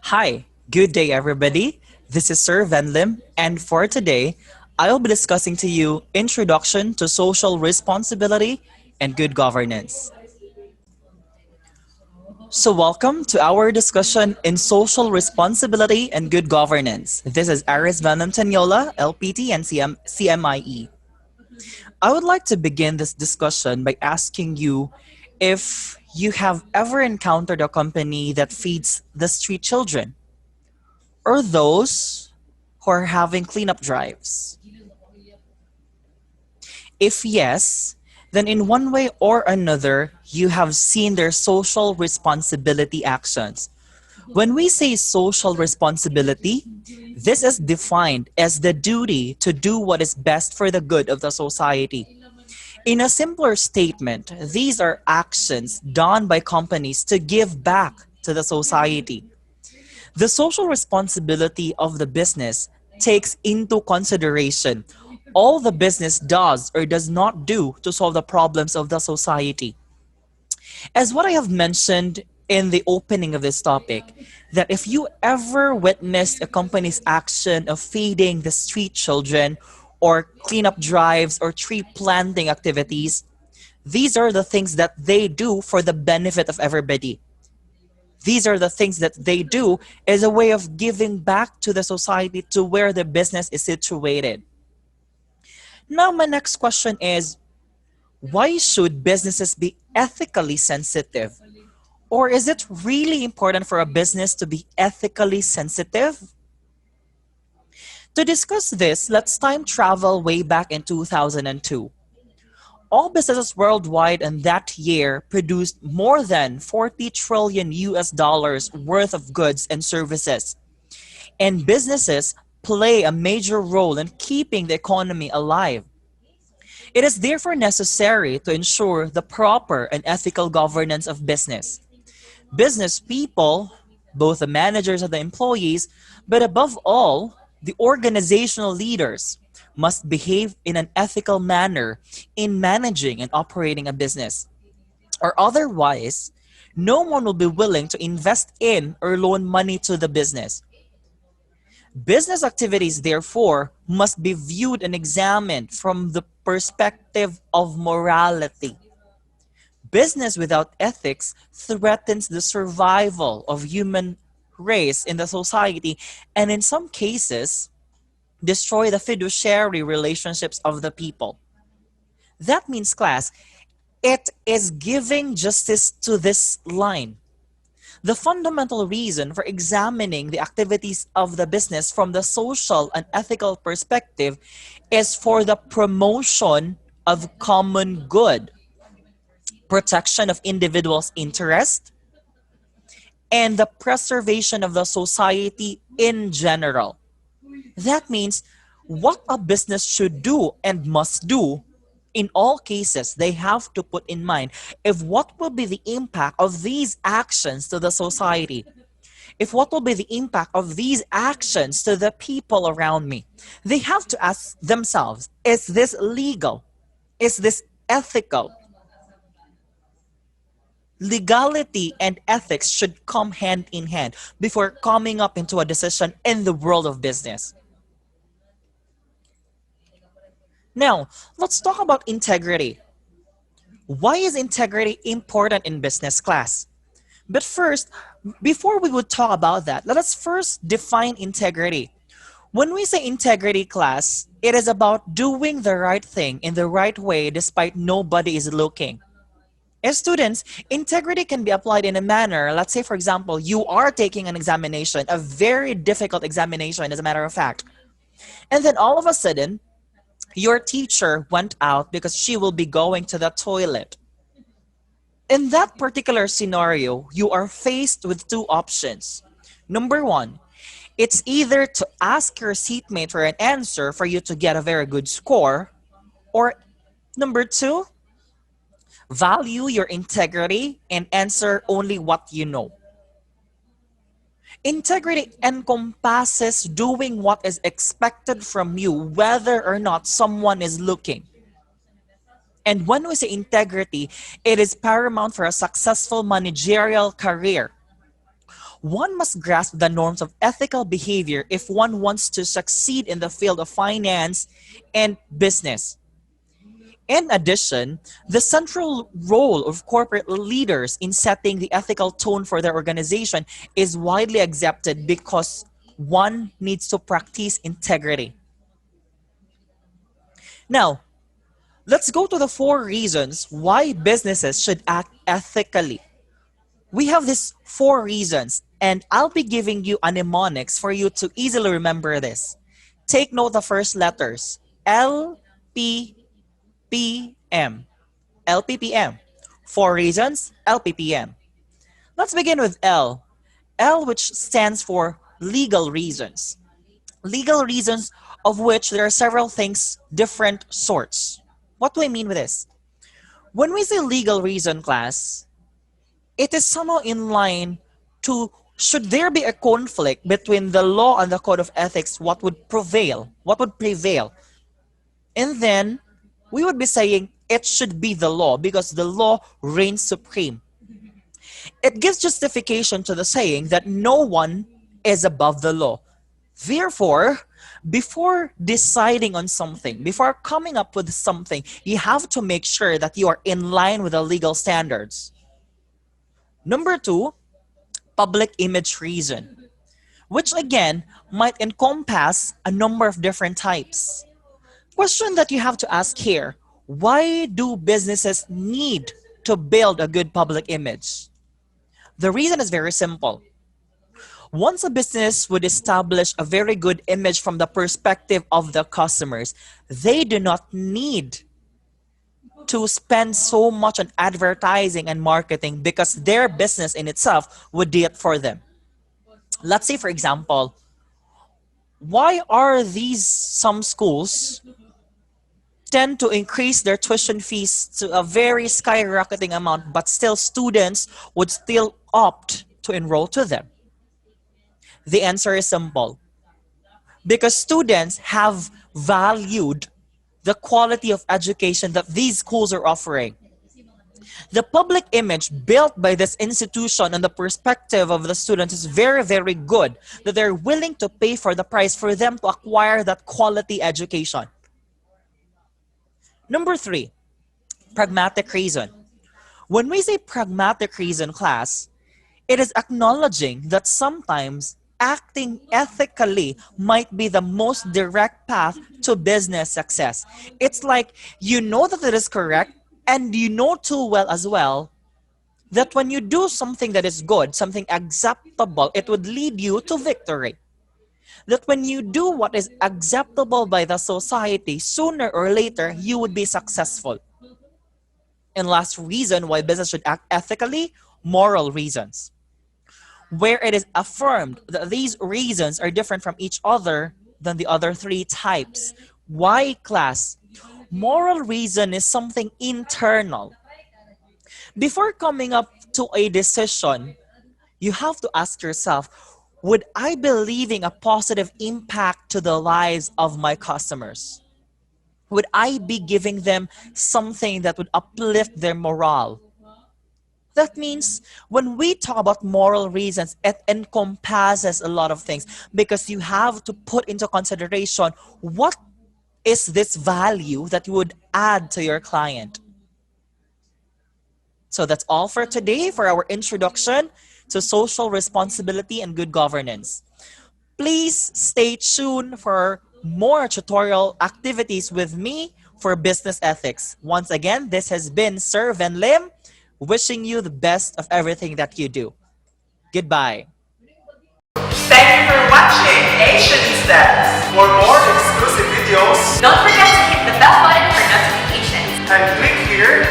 Hi, good day everybody. This is Sir Venlym, and for today, I'll be discussing to you Introduction to Social Responsibility and Good Governance. So welcome to our discussion in Social Responsibility and Good Governance. This is Aries Venlym Tanola, LPT and CMIE. I would like to begin this discussion by asking you if you have ever encountered a company that feeds the street children or those who are having cleanup drives? If yes, then in one way or another, you have seen their social responsibility actions. When we say social responsibility, this is defined as the duty to do what is best for the good of the society. In a simpler statement, these are actions done by companies to give back to the society. The social responsibility of the business takes into consideration all the business does or does not do to solve the problems of the society. As what I have mentioned in the opening of this topic, that if you ever witnessed a company's action of feeding the street children or cleanup drives or tree planting activities, these are the things that they do for the benefit of everybody. These are the things that they do as a way of giving back to the society to where the business is situated. Now, my next question is, why should businesses be ethically sensitive? Or is it really important for a business to be ethically sensitive? To discuss this, let's time travel way back in 2002. All businesses worldwide in that year produced more than 40 trillion US dollars worth of goods and services. And businesses play a major role in keeping the economy alive. It is therefore necessary to ensure the proper and ethical governance of business. Business people, both the managers and the employees, but above all, the organizational leaders, must behave in an ethical manner in managing and operating a business. Or otherwise, no one will be willing to invest in or loan money to the business. Business activities, therefore, must be viewed and examined from the perspective of morality. Business without ethics threatens the survival of human race in the society and in some cases destroy the fiduciary relationships of the people. That means, class, it is giving justice to this line. The fundamental reason for examining the activities of the business from the social and ethical perspective is for the promotion of common good, protection of individuals' interest, and the preservation of the society in general. That means what a business should do and must do in all cases, they have to put in mind if what will be the impact of these actions to the society, if what will be the impact of these actions to the people around me. They have to ask themselves, is this legal? Is this ethical? Legality and ethics should come hand in hand before coming up into a decision in the world of business. Now, let's talk about integrity. Why is integrity important in business, class? But first, before we would talk about that, let us first define integrity. When we say integrity, class, it is about doing the right thing in the right way despite nobody is looking. As students, integrity can be applied in a manner, let's say for example, you are taking an examination, a very difficult examination as a matter of fact. And then all of a sudden, your teacher went out because she will be going to the toilet. In that particular scenario, you are faced with two options. Number one, it's either to ask your seatmate for an answer for you to get a very good score, or number two, value your integrity and answer only what you know. Integrity encompasses doing what is expected from you, whether or not someone is looking. And when we say integrity, it is paramount for a successful managerial career. One must grasp the norms of ethical behavior if one wants to succeed in the field of finance and business. In addition, the central role of corporate leaders in setting the ethical tone for their organization is widely accepted because one needs to practice integrity. Now, let's go to the four reasons why businesses should act ethically. We have these four reasons, and I'll be giving you a mnemonics for you to easily remember this. Take note the first letters L, P, P, M. LPPM. Four reasons, LPPM. Let's begin with L. L, which stands for legal reasons. Legal reasons, of which there are several things, different sorts. What do I mean with this? When we say legal reason, class, it is somehow in line to should there be a conflict between the law and the code of ethics, what would prevail? What would prevail? And then we would be saying it should be the law because the law reigns supreme. It gives justification to the saying that no one is above the law. Therefore, before deciding on something, before coming up with something, you have to make sure that you are in line with the legal standards. Number two, public image reason, which again might encompass a number of different types. Question that you have to ask here, why do businesses need to build a good public image? The reason is very simple. Once a business would establish a very good image from the perspective of the customers, they do not need to spend so much on advertising and marketing because their business in itself would do it for them. Let's say, for example, why are these some schools tend to increase their tuition fees to a very skyrocketing amount, but still students would still opt to enroll to them? The answer is simple. Because students have valued the quality of education that these schools are offering. The public image built by this institution and the perspective of the students is very, very good, that they're willing to pay for the price for them to acquire that quality education. Number three, pragmatic reason. When we say pragmatic reason, class, it is acknowledging that sometimes acting ethically might be the most direct path to business success. It's like you know that it is correct, and you know too well as well that when you do something that is good, something acceptable, it would lead you to victory. That when you do what is acceptable by the society, sooner or later, you would be successful. And last reason why business should act ethically, moral reasons. Where it is affirmed that these reasons are different from each other than the other three types. Why, class? Moral reason is something internal. Before coming up to a decision, you have to ask yourself, would I be leaving a positive impact to the lives of my customers? Would I be giving them something that would uplift their morale? That means when we talk about moral reasons, it encompasses a lot of things because you have to put into consideration what is this value that you would add to your client. So that's all for today for our introduction to social responsibility and good governance. Please stay tuned for more tutorial activities with me for business ethics. Once again, this has been Sir Venlym, wishing you the best of everything that you do. Goodbye. Thank you for watching Asian Steps. For more exclusive videos, Don't forget to hit the bell button for notifications. and click here